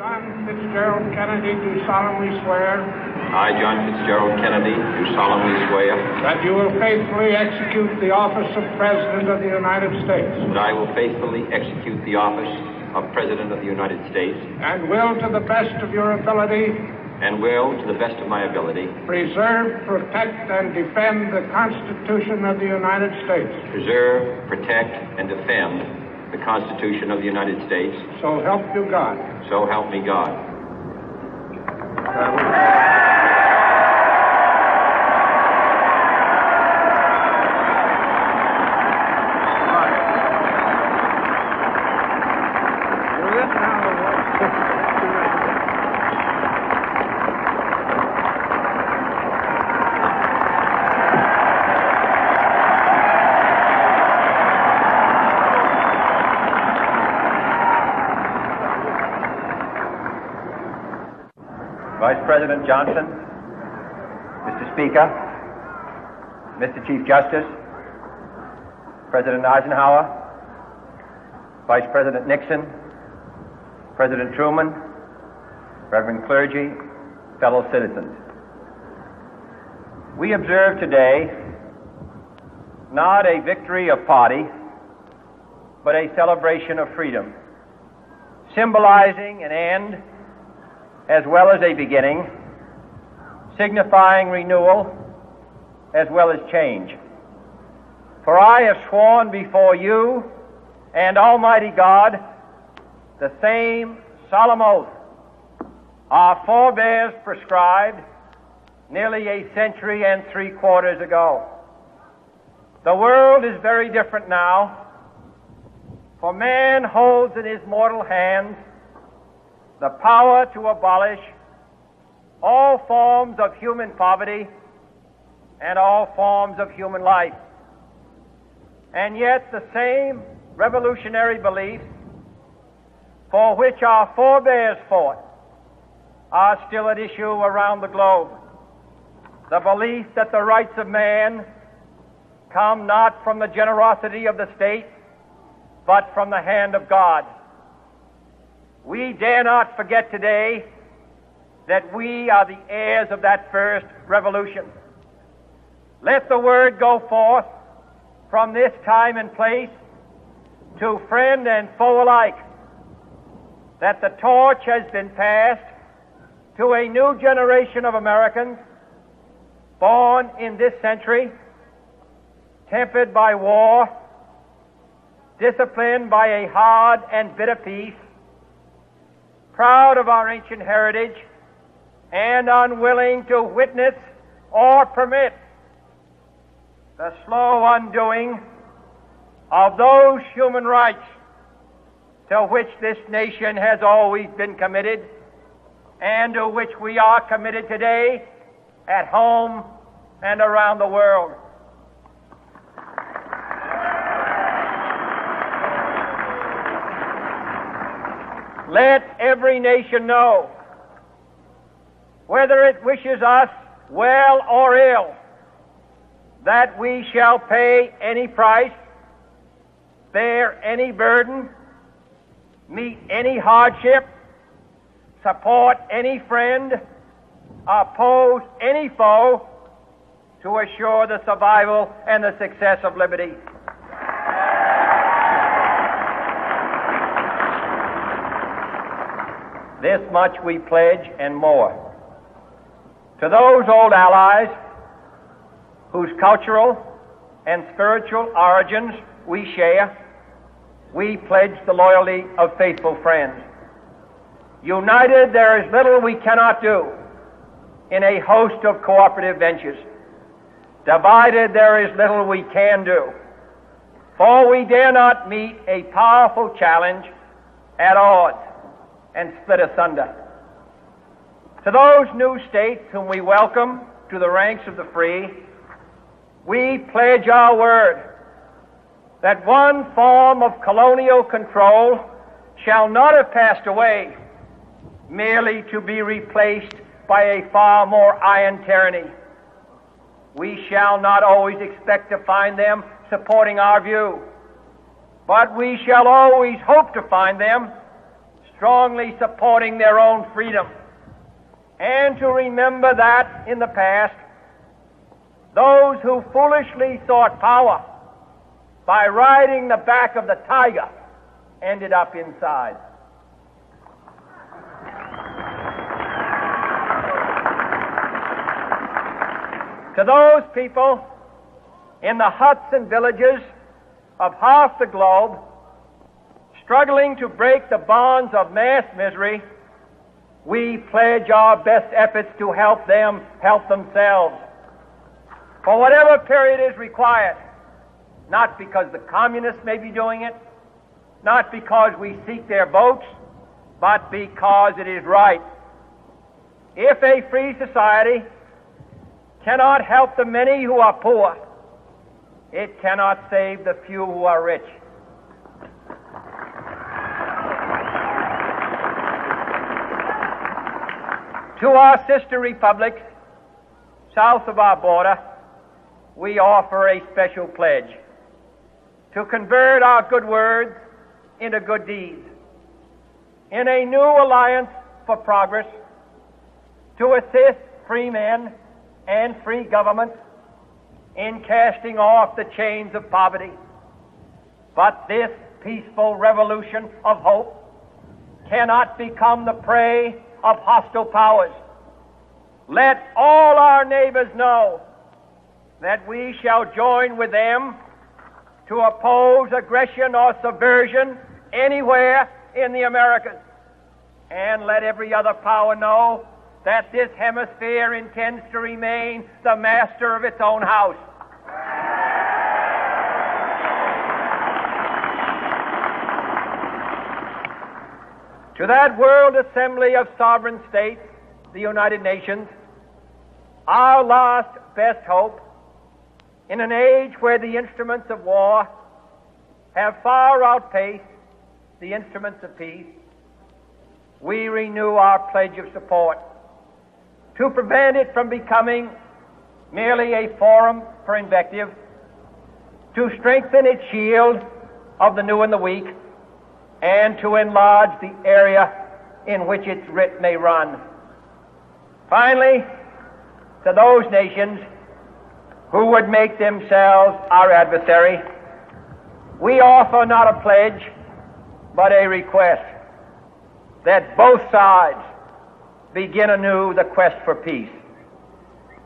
John Fitzgerald Kennedy, do solemnly swear. I, John Fitzgerald Kennedy, do solemnly swear. That you will faithfully execute the office of President of the United States. That I will faithfully execute the office of President of the United States. And will, to the best of your ability. And will, to the best of my ability. Preserve, protect, and defend the Constitution of the United States. Preserve, protect, and defend the Constitution of the United States. So help you God. So help me God. Vice President Johnson, Mr. Speaker, Mr. Chief Justice, President Eisenhower, Vice President Nixon, President Truman, Reverend clergy, fellow citizens. We observe today not a victory of party, but a celebration of freedom, symbolizing an end as well as a beginning, signifying renewal as well as change. For I have sworn before you and Almighty God the same solemn oath our forebears prescribed nearly a century and 3/4 ago. The world is very different now, for man holds in his mortal hands the power to abolish all forms of human poverty and all forms of human life. And yet the same revolutionary beliefs for which our forebears fought are still at issue around the globe. The belief that the rights of man come not from the generosity of the state, but from the hand of God. We dare not forget today that we are the heirs of that first revolution. Let the word go forth from this time and place to friend and foe alike that the torch has been passed to a new generation of Americans born in this century, tempered by war, disciplined by a hard and bitter peace, proud of our ancient heritage, and unwilling to witness or permit the slow undoing of those human rights to which this nation has always been committed and to which we are committed today at home and around the world. Let every nation know, whether it wishes us well or ill, that we shall pay any price, bear any burden, meet any hardship, support any friend, oppose any foe to assure the survival and the success of liberty. This much we pledge and more. To those old allies whose cultural and spiritual origins we share, we pledge the loyalty of faithful friends. United, there is little we cannot do in a host of cooperative ventures. Divided, there is little we can do, for we dare not meet a powerful challenge at odds and split asunder. To those new states whom we welcome to the ranks of the free, we pledge our word that one form of colonial control shall not have passed away, merely to be replaced by a far more iron tyranny. We shall not always expect to find them supporting our view, but we shall always hope to find them strongly supporting their own freedom, and to remember that in the past, those who foolishly sought power by riding the back of the tiger ended up inside. To those people in the huts and villages of half the globe struggling to break the bonds of mass misery, we pledge our best efforts to help them help themselves for whatever period is required, not because the communists may be doing it, not because we seek their votes, but because it is right. If a free society cannot help the many who are poor, it cannot save the few who are rich. To our sister republics south of our border, we offer a special pledge to convert our good words into good deeds, in a new alliance for progress, to assist free men and free governments in casting off the chains of poverty. But this peaceful revolution of hope cannot become the prey of hostile powers. Let all our neighbors know that we shall join with them to oppose aggression or subversion anywhere in the Americas. And let every other power know that this hemisphere intends to remain the master of its own house. To that World Assembly of Sovereign States, the United Nations, our last best hope, in an age where the instruments of war have far outpaced the instruments of peace, we renew our pledge of support to prevent it from becoming merely a forum for invective, to strengthen its shield of the new and the weak, and to enlarge the area in which its writ may run. Finally, to those nations who would make themselves our adversary, we offer not a pledge, but a request that both sides begin anew the quest for peace.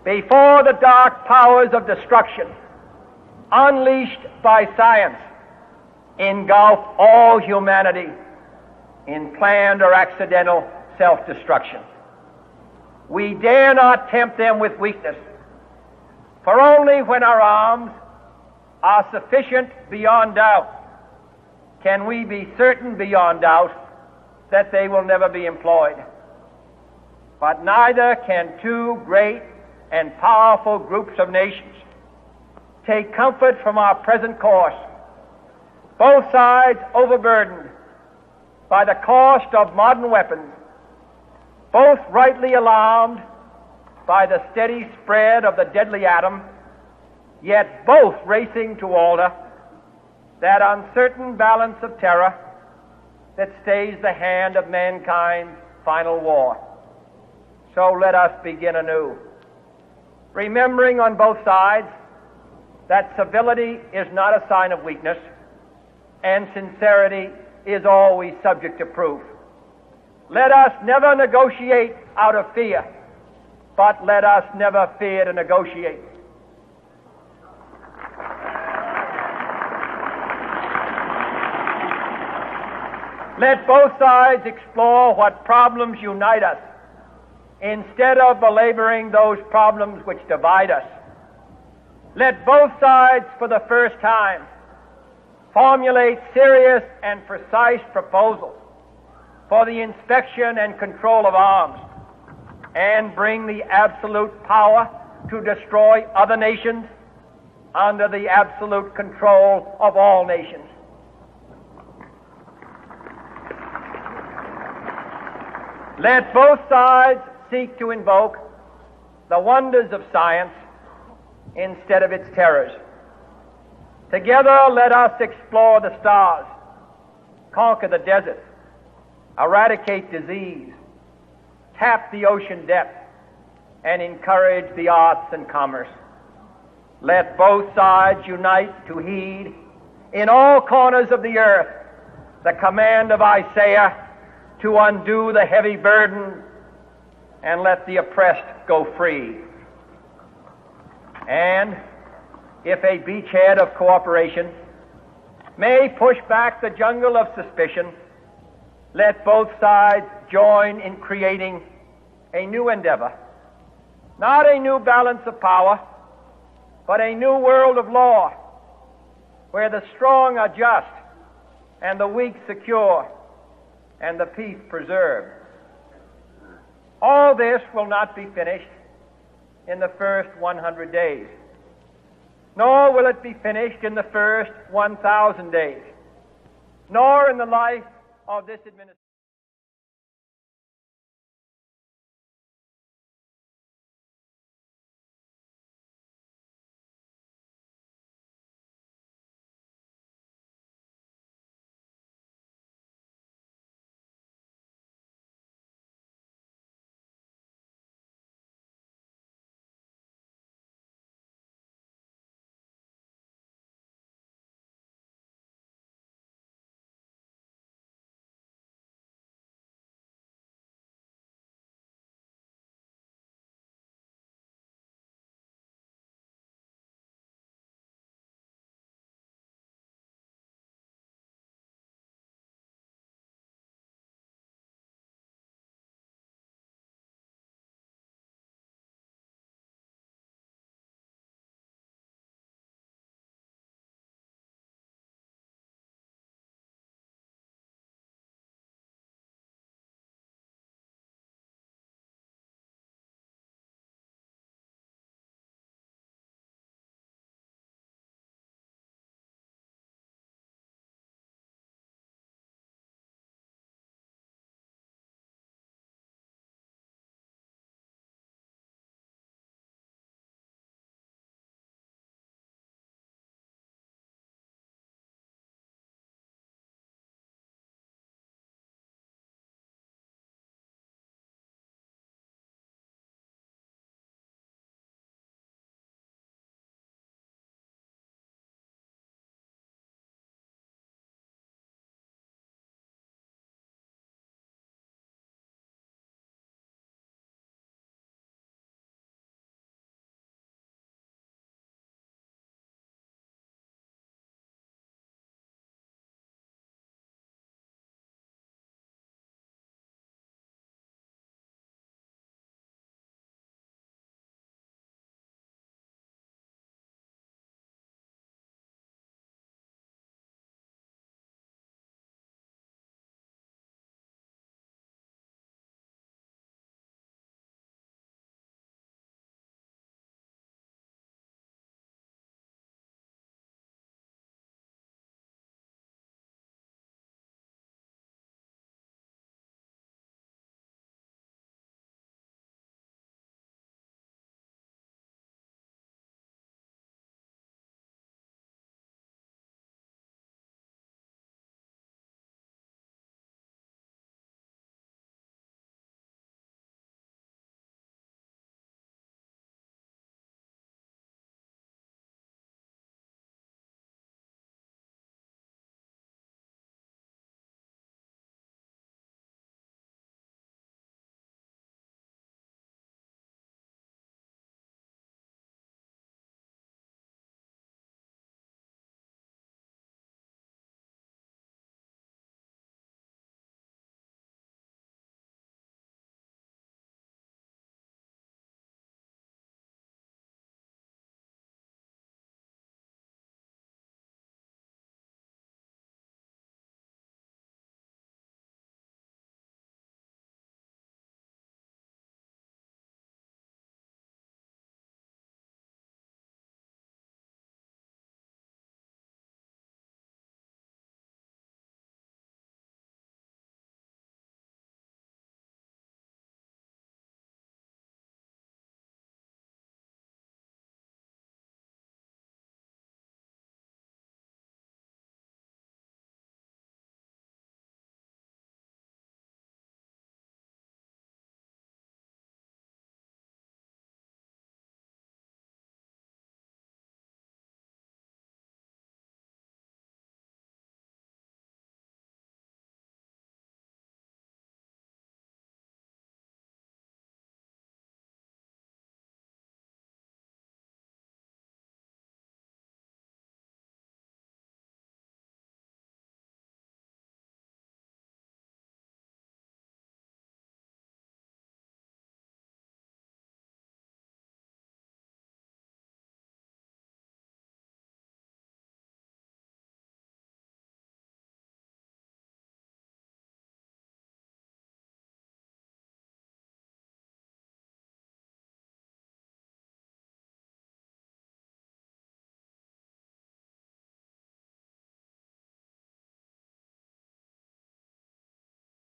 Before the dark powers of destruction, unleashed by science, engulf all humanity in planned or accidental self-destruction, we dare not tempt them with weakness, for only when our arms are sufficient beyond doubt can we be certain beyond doubt that they will never be employed. But neither can two great and powerful groups of nations take comfort from our present course, both sides overburdened by the cost of modern weapons, both rightly alarmed by the steady spread of the deadly atom, yet both racing to alter that uncertain balance of terror that stays the hand of mankind's final war. So let us begin anew, remembering on both sides that civility is not a sign of weakness, and sincerity is always subject to proof. Let us never negotiate out of fear, but let us never fear to negotiate. Let both sides explore what problems unite us, instead of belaboring those problems which divide us. Let both sides, for the first time, formulate serious and precise proposals for the inspection and control of arms, and bring the absolute power to destroy other nations under the absolute control of all nations. Let both sides seek to invoke the wonders of science instead of its terrors. Together, let us explore the stars, conquer the deserts, eradicate disease, tap the ocean depth, and encourage the arts and commerce. Let both sides unite to heed in all corners of the earth the command of Isaiah to undo the heavy burden and let the oppressed go free. And if a beachhead of cooperation may push back the jungle of suspicion, let both sides join in creating a new endeavor, not a new balance of power, but a new world of law, where the strong are just and the weak secure and the peace preserved. All this will not be finished in the first 100 days, nor will it be finished in the first 1,000 days, nor in the life of this administration.